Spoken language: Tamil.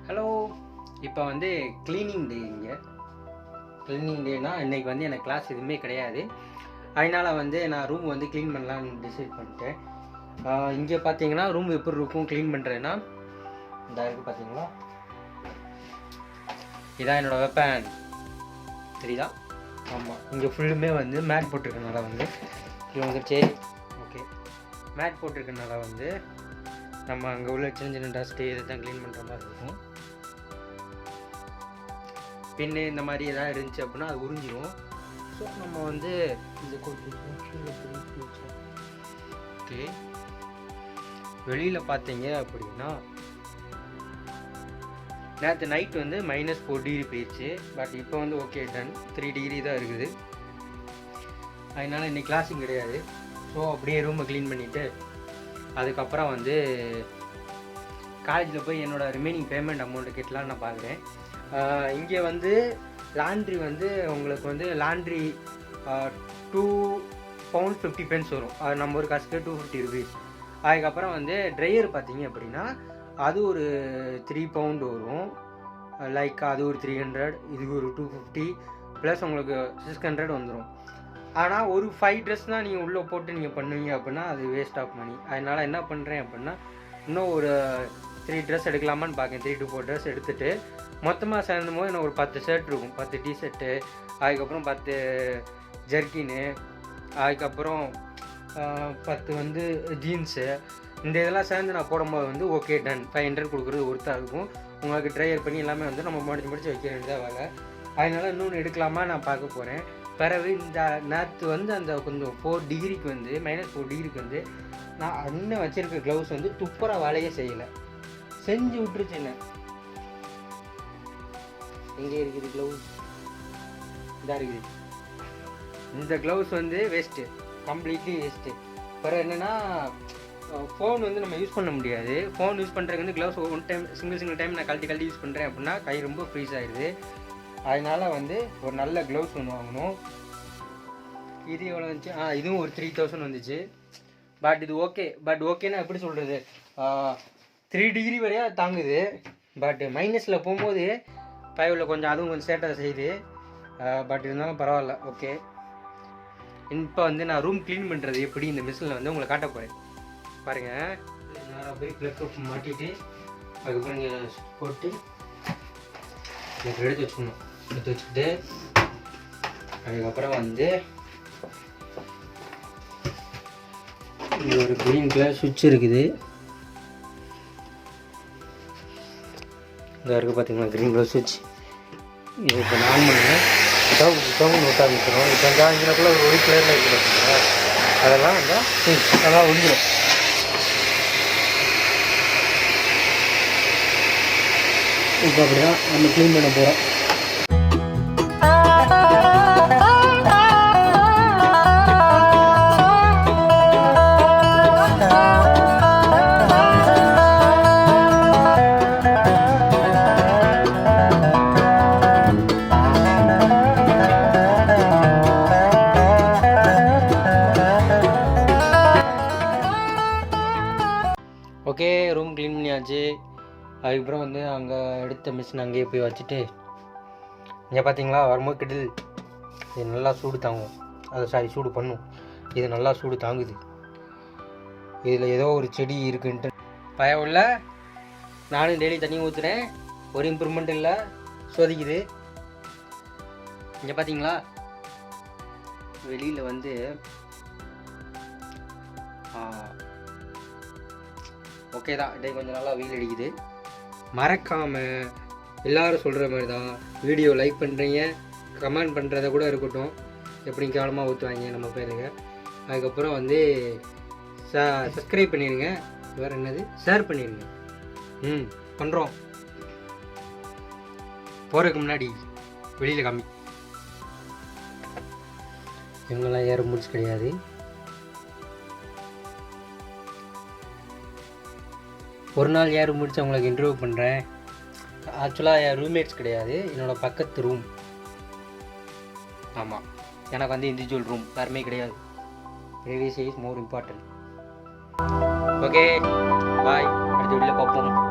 ஹலோ, இப்போ வந்து க்ளீனிங் டே. இங்கே க்ளீனிங் டேனா இன்றைக்கி வந்து எனக்கு கிளாஸ் எதுவுமே கிடையாது. அதனால் வந்து நான் ரூம் வந்து க்ளீன் பண்ணலான்னு டிசைட் பண்ணிட்டேன். இங்கே பார்த்தீங்கன்னா ரூம் எப்படி இருக்கும் க்ளீன் பண்ணுறதுன்னா, இந்த இருக்குது பார்த்தீங்களா, இதான் என்னோடய வெப்பன் தெரியுதா? ஆமாம், இங்கே ஃபுல்லுமே வந்து மேட் போட்டிருக்கனால வந்து இது வந்துச்சு. ஓகே, மேட் போட்டிருக்கனால வந்து நம்ம அங்கே உள்ள சின்ன சின்ன டஸ்ட்டு இதை தான் க்ளீன் பண்ணுற மாதிரி இருக்கும். பின்னு இந்த மாதிரி எதாவது இருந்துச்சு அப்படின்னா அது உறிஞ்சிடும். ஸோ நம்ம வந்து இந்த ஓகே, வெளியில் பார்த்தீங்க அப்படின்னா நேற்று நைட் வந்து -4 டிகிரி போயிடுச்சு. பட் இப்போ வந்து ஓகே டன் 3 டிகிரி தான் இருக்குது. அதனால் இன்றைக்கி கிளாஸும் கிடையாது. ஸோ அப்படியே ரூமை க்ளீன் பண்ணிவிட்டு அதுக்கப்புறம் வந்து காலேஜில் போய் என்னோடய ரிமைனிங் பேமெண்ட் அமௌண்ட்டு கட்டலான்னு நான் பார்க்குறேன். இங்கே வந்து லாண்ட்ரி வந்து உங்களுக்கு வந்து லாண்ட்ரி £2.50 வரும். அது நம்ம ஒரு காசுக்கு 250 rupees. அதுக்கப்புறம் வந்து ட்ரையர் பார்த்தீங்க அப்படின்னா அது ஒரு £3 வரும். லைக் அது ஒரு 300, இது ஒரு 250 ப்ளஸ் உங்களுக்கு 600 வந்துடும். ஆனால் ஒரு 5 ட்ரெஸ் தான் நீங்கள் உள்ளே போட்டு நீங்கள் பண்ணுவீங்க அப்படின்னா அது வேஸ்ட் ஆஃப் மணி. அதனால் என்ன பண்ணுறேன் அப்படின்னா இன்னும் ஒரு 3 ட்ரெஸ் எடுக்கலாமான்னு பார்க்கேன். 3 to 4 ட்ரெஸ் எடுத்துகிட்டு மொத்தமாக சேர்ந்தும் போது எனக்கு ஒரு 10 ஷர்ட் இருக்கும், 10 டிஷர்ட்டு, அதுக்கப்புறம் 10 ஜர்க்கின்னு, அதுக்கப்புறம் 10 வந்து ஜீன்ஸு. இந்த இதெல்லாம் சேர்ந்து நான் போடும்போது வந்து ஓகே டன் 500 கொடுக்குறது ஒருத்தாக இருக்கும். உங்களுக்கு ட்ரையர் பண்ணி எல்லாமே வந்து நம்ம முடிச்சு வைக்க வேண்டியதாக வேலை. அதனால் இன்னொன்று எடுக்கலாமா நான் பார்க்க போகிறேன். பிறகு இந்த நேற்று வந்து அந்த கொஞ்சம் 4 டிகிரிக்கு வந்து -4 டிகிரிக்கு வந்து நான் இன்னும் வச்சுருக்க க்ளவுஸ் வந்து துப்புற வேலையே செய்யலை, செஞ்சு விட்டுருச்சு. என்ன எங்கே இருக்குது க்ளவுஸ்? இதாக இருக்குது. இந்த க்ளவுஸ் வந்து வேஸ்ட்டு, கம்ப்ளீட்லி வேஸ்ட்டு. பிறகு என்னென்னா ஃபோன் வந்து நம்ம யூஸ் பண்ண முடியாது. ஃபோன் யூஸ் பண்ணுறதுக்கு வந்து gloves one time single time நான் கழட்டி யூஸ் பண்ணுறேன் அப்படின்னா கை ரொம்ப ஃப்ரீஸ் ஆகிடுது. அதனால் வந்து ஒரு நல்ல க்ளவுஸ் ஒன்று வாங்கணும். இது எவ்வளோ வந்துச்சு? இதுவும் ஒரு 3000 வந்துச்சு. பட் இது ஓகே. பட் ஓகேன்னா எப்படி சொல்கிறது, 3 டிகிரி வரையா தாங்குது. பட் மைனஸில் போகும்போது 5ல் கொஞ்சம் அதுவும் கொஞ்சம் சேட்டை செய்யுது. பட் இருந்தாலும் பரவாயில்ல. ஓகே, இப்போ வந்து நான் ரூம் க்ளீன் பண்ணுறது எப்படி இந்த மிஷினில் வந்து உங்களை காட்ட போகிறேன் பாருங்கள். நான் போய் ப்ளக் மாட்டிட்டு அதுக்கப்புறம் இங்கே போட்டு எடுத்து வச்சுக்கணும். எடுத்து வச்சுக்கிட்டு அதுக்கப்புறம் வந்து இங்கே ஒரு க்ரீன் கலர் சுவிட்ச் இருக்குது. இதாக இருக்குது பார்த்தீங்களா, க்ரீன் கலர் சுவிட்ச். இது இப்போ நான் பண்ணுறேன். நோட்ட ஆரம்பிச்சிடும். இப்போ வந்து இங்கேக்குள்ளே ஒரு ஒயிட் கலரில் இருக்குது பார்த்தீங்களா, அதெல்லாம் வந்து அதெல்லாம் ஒழிஞ்சிடும். இப்போ அப்படி தான் நம்ம க்ளீன் பண்ண போகிறோம். ஓகே, ரூம் க்ளீன் பண்ணியாச்சு. அதுக்கப்புறம் வந்து அங்கே எடுத்த மிஷின் அங்கேயே போய் வச்சுட்டு இங்கே பார்த்தீங்களா வரும்போது கிட்டில் இது நல்லா சூடு தாங்கும். அது சூடு பண்ணும். இது நல்லா சூடு தாங்குது. இதில் ஏதோ ஒரு செடி இருக்குன்ட்டு பயம் இல்லை. நானும் டெய்லி தண்ணி ஊற்றுறேன், ஒரு இம்ப்ரூவ்மெண்ட் இல்லை, சோதிக்குது. இங்கே பார்த்தீங்களா வெளியில் வந்து ஓகே தான், டே கொஞ்சம் நல்லா வெயில் அடிக்குது. மறக்காமல் எல்லோரும் சொல்கிற மாதிரி தான் வீடியோ லைக் பண்ணுறீங்க, கமெண்ட் பண்ணுறத கூட இருக்கட்டும், எப்படி கேவலமாக ஊற்றுவாங்க நம்ம பேருங்க. அதுக்கப்புறம் வந்து சப்ஸ்கிரைப் பண்ணிடுங்க. வேறு என்னது, ஷேர் பண்ணிடுங்க. பண்ணுறோம். போகிறதுக்கு முன்னாடி வெளியில் காமி. இவங்கெல்லாம் ஏற முடிச்சு கிடையாது. ஒரு நாள் யார் முடிச்சு அவங்களுக்கு இன்டர்வியூ பண்ணுறேன். ஆக்சுவலாக என் ரூம்மேட்ஸ் கிடையாது, என்னோடய பக்கத்து ரூம். ஆமாம், எனக்கு வந்து இண்டிவிஜுவல் ரூம் யாருமே கிடையாது. Privacy is more important. Okay bye, அடுத்த வீடியோவில் பார்ப்போம்.